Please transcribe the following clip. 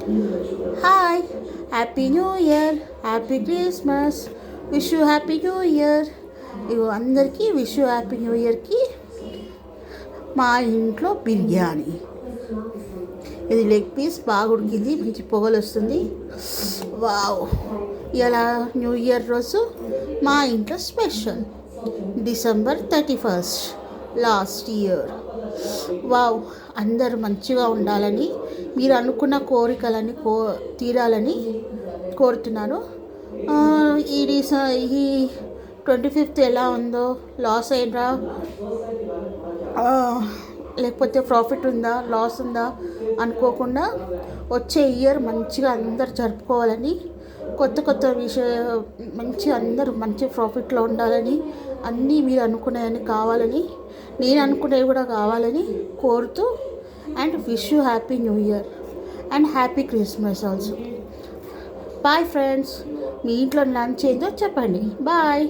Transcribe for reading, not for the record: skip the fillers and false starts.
Hi, happy new year, happy Christmas, wish you happy new year. ఇగో అందరికీ wish you happy new ఇయర్కి మా ఇంట్లో బిర్యానీ. ఇది లెగ్ పీస్ బాగా ఉడికింది, మంచి పొగలు వస్తుంది. వావ్, ఇలా న్యూ ఇయర్ రోజు మా ఇంట్లో special December 31st last year. Wow, అందరూ మంచిగా ఉండాలని, మీరు అనుకున్న కోరికలని తీరాలని కోరుతున్నాను. ఈ 25th ఎలా ఉందో, లాస్ అయినరా లేకపోతే ప్రాఫిట్ ఉందా లాస్ ఉందా అనుకోకుండా వచ్చే ఇయర్ మంచిగా అందరు జరుపుకోవాలని, కొత్త మంచి అందరూ మంచి ప్రాఫిట్లో ఉండాలని, అన్నీ మీరు అనుకునేవన్నీ కావాలని, నేను అనుకునేవి కూడా కావాలని కోరుతూ, and wish you happy new year and happy Christmas also. Bye friends, మీ ఇంట్లో లంచ్ ఏందో చెప్పండి. బాయ్.